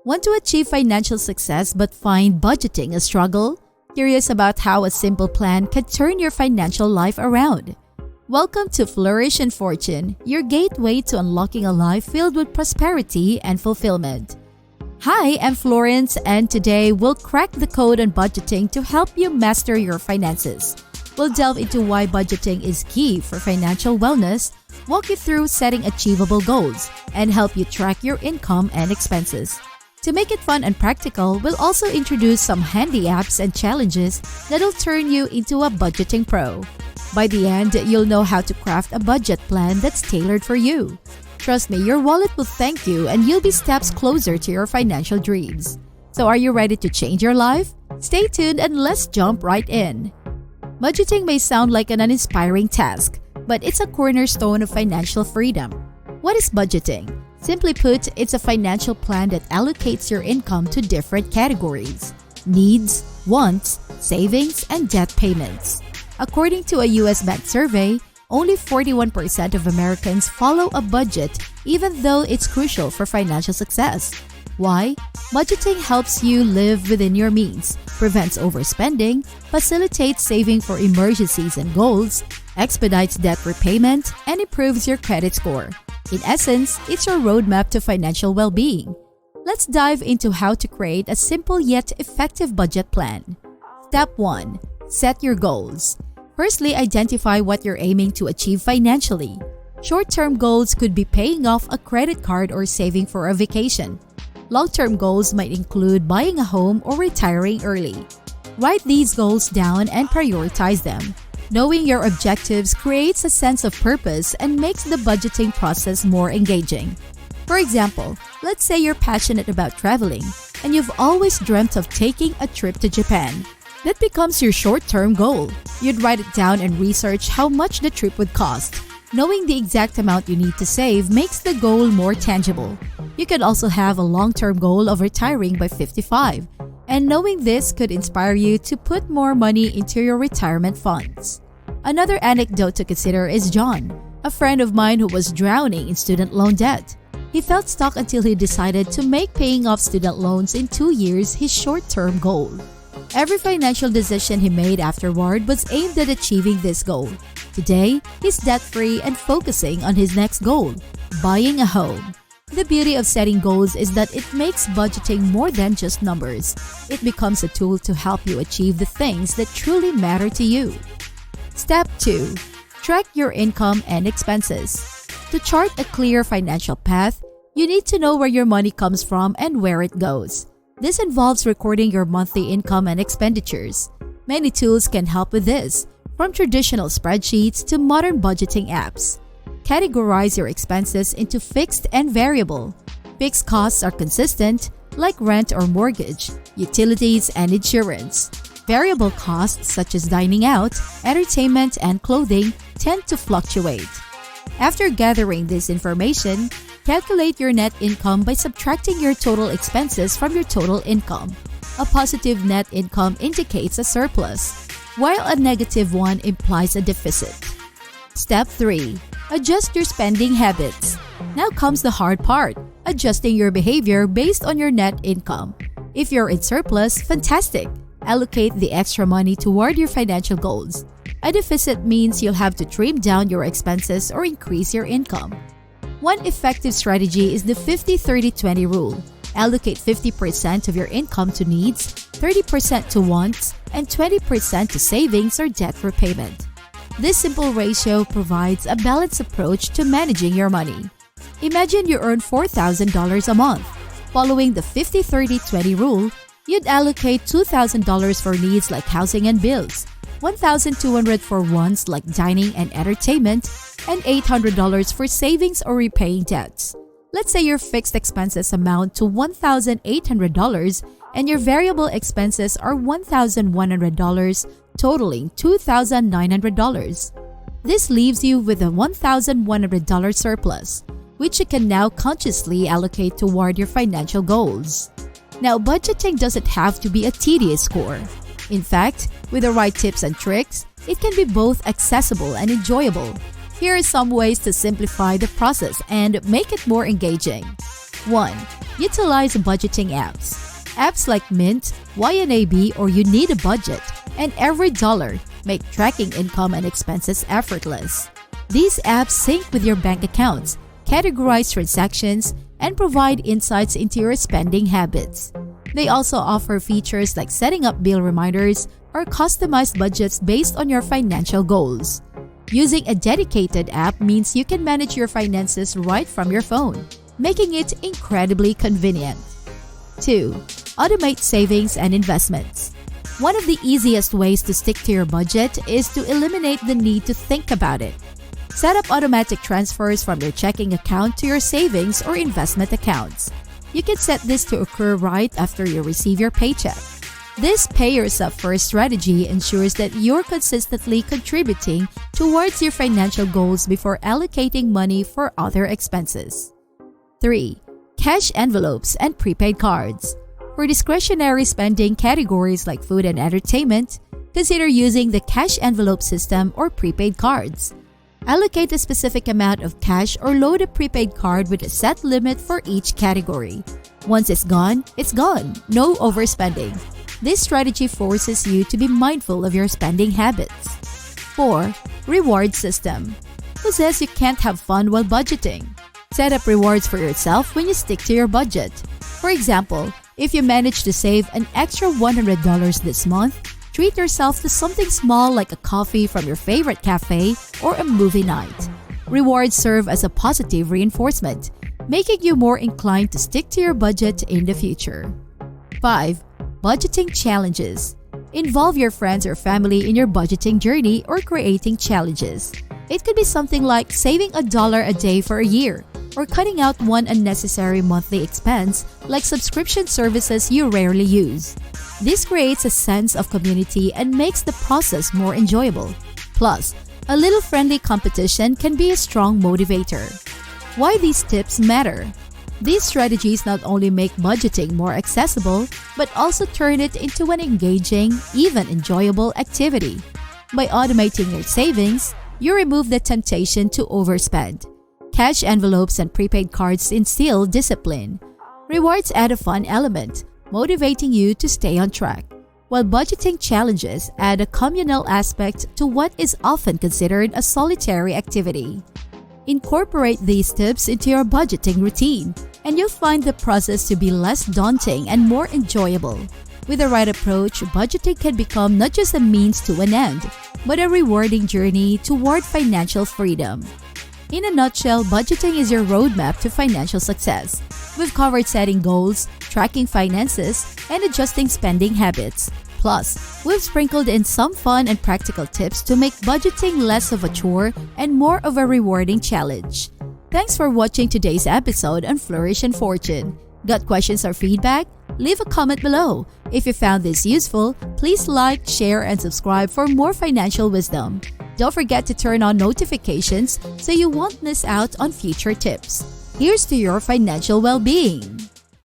Want to achieve financial success but find budgeting a struggle? Curious about how a simple plan can turn your financial life around? Welcome to Flourish and Fortune, your gateway to unlocking a life filled with prosperity and fulfillment. Hi, I'm Florence, and today we'll crack the code on budgeting to help you master your finances. We'll delve into why budgeting is key for financial wellness, walk you through setting achievable goals, and help you track your income and expenses. To make it fun and practical, we'll also introduce some handy apps and challenges that'll turn you into a budgeting pro. By the end, you'll know how to craft a budget plan that's tailored for you. Trust me, your wallet will thank you and you'll be steps closer to your financial dreams. So are you ready to change your life? Stay tuned and let's jump right in. Budgeting may sound like an uninspiring task, but it's a cornerstone of financial freedom. What is budgeting? Simply put, it's a financial plan that allocates your income to different categories: needs, wants, savings, and debt payments. According to a US Bank survey, only 41% of Americans follow a budget even though it's crucial for financial success. Why? Budgeting helps you live within your means, prevents overspending, facilitates saving for emergencies and goals, expedites debt repayment, and improves your credit score. In essence, it's your roadmap to financial well-being. Let's dive into how to create a simple yet effective budget plan. Step 1. Set your goals. Firstly, identify what you're aiming to achieve financially. Short-term goals could be paying off a credit card or saving for a vacation. Long-term goals might include buying a home or retiring early. Write these goals down and prioritize them. Knowing your objectives creates a sense of purpose and makes the budgeting process more engaging. For example, let's say you're passionate about traveling and you've always dreamt of taking a trip to Japan. That becomes your short-term goal. You'd write it down and research how much the trip would cost. Knowing the exact amount you need to save makes the goal more tangible. You could also have a long-term goal of retiring by 55. And knowing this could inspire you to put more money into your retirement funds. Another anecdote to consider is John, a friend of mine who was drowning in student loan debt. He felt stuck until he decided to make paying off student loans in 2 years his short-term goal. Every financial decision he made afterward was aimed at achieving this goal. Today, he's debt-free and focusing on his next goal, buying a home. The beauty of setting goals is that it makes budgeting more than just numbers. It becomes a tool to help you achieve the things that truly matter to you. Step 2. Track your income and expenses. To chart a clear financial path, you need to know where your money comes from and where it goes. This involves recording your monthly income and expenditures. Many tools can help with this, from traditional spreadsheets to modern budgeting apps. Categorize your expenses into fixed and variable. Fixed costs are consistent, like rent or mortgage, utilities, and insurance. Variable costs, such as dining out, entertainment, and clothing, tend to fluctuate. After gathering this information, calculate your net income by subtracting your total expenses from your total income. A positive net income indicates a surplus, while a negative one implies a deficit. Step 3. Adjust your spending habits. Now comes the hard part, adjusting your behavior based on your net income. If you're in surplus, fantastic. Allocate the extra money toward your financial goals. A deficit means you'll have to trim down your expenses or increase your income. One effective strategy is the 50-30-20 rule. Allocate 50% of your income to needs, 30% to wants, and 20% to savings or debt repayment. This simple ratio provides a balanced approach to managing your money. Imagine you earn $4,000 a month. Following the 50-30-20 rule, you'd allocate $2,000 for needs like housing and bills, $1,200 for wants like dining and entertainment, and $800 for savings or repaying debts. Let's say your fixed expenses amount to $1,800 and your variable expenses are $1,100, totaling $2,900. This leaves you with a $1,100 surplus, which you can now consciously allocate toward your financial goals. Now, budgeting doesn't have to be a tedious chore. In fact, with the right tips and tricks, it can be both accessible and enjoyable. Here are some ways to simplify the process and make it more engaging. 1. Utilize budgeting apps. Apps like Mint, YNAB, or You Need a Budget, and Every Dollar make tracking income and expenses effortless. These apps sync with your bank accounts, categorize transactions, and provide insights into your spending habits. They also offer features like setting up bill reminders or customized budgets based on your financial goals. Using a dedicated app means you can manage your finances right from your phone, making it incredibly convenient. 2. Automate savings and investments. One of the easiest ways to stick to your budget is to eliminate the need to think about it. Set up automatic transfers from your checking account to your savings or investment accounts. You can set this to occur right after you receive your paycheck. This pay yourself first strategy ensures that you're consistently contributing towards your financial goals before allocating money for other expenses. 3. Cash envelopes and prepaid cards. For discretionary spending categories like food and entertainment, consider using the cash envelope system or prepaid cards. Allocate a specific amount of cash or load a prepaid card with a set limit for each category. Once it's gone, no overspending. This strategy forces you to be mindful of your spending habits. 4. Reward system. Who says you can't have fun while budgeting? Set up rewards for yourself when you stick to your budget. For example, if you manage to save an extra $100 this month, treat yourself to something small like a coffee from your favorite cafe or a movie night. Rewards serve as a positive reinforcement, making you more inclined to stick to your budget in the future. 5. Budgeting challenges. Involve your friends or family in your budgeting journey or creating challenges. It could be something like saving $1 a day for a year, or cutting out one unnecessary monthly expense like subscription services you rarely use. This creates a sense of community and makes the process more enjoyable. Plus, a little friendly competition can be a strong motivator. Why these tips matter? These strategies not only make budgeting more accessible, but also turn it into an engaging, even enjoyable activity. By automating your savings, you remove the temptation to overspend. Cash envelopes and prepaid cards instill discipline. Rewards add a fun element, motivating you to stay on track, while budgeting challenges add a communal aspect to what is often considered a solitary activity. Incorporate these tips into your budgeting routine, and you'll find the process to be less daunting and more enjoyable. With the right approach, budgeting can become not just a means to an end, but a rewarding journey toward financial freedom. In a nutshell, budgeting is your roadmap to financial success. We've covered setting goals, tracking finances, and adjusting spending habits. Plus, we've sprinkled in some fun and practical tips to make budgeting less of a chore and more of a rewarding challenge. Thanks for watching today's episode on Flourish and Fortune. Got questions or feedback? Leave a comment below. If you found this useful, please like, share, and subscribe for more financial wisdom. Don't forget to turn on notifications so you won't miss out on future tips. Here's to your financial well-being.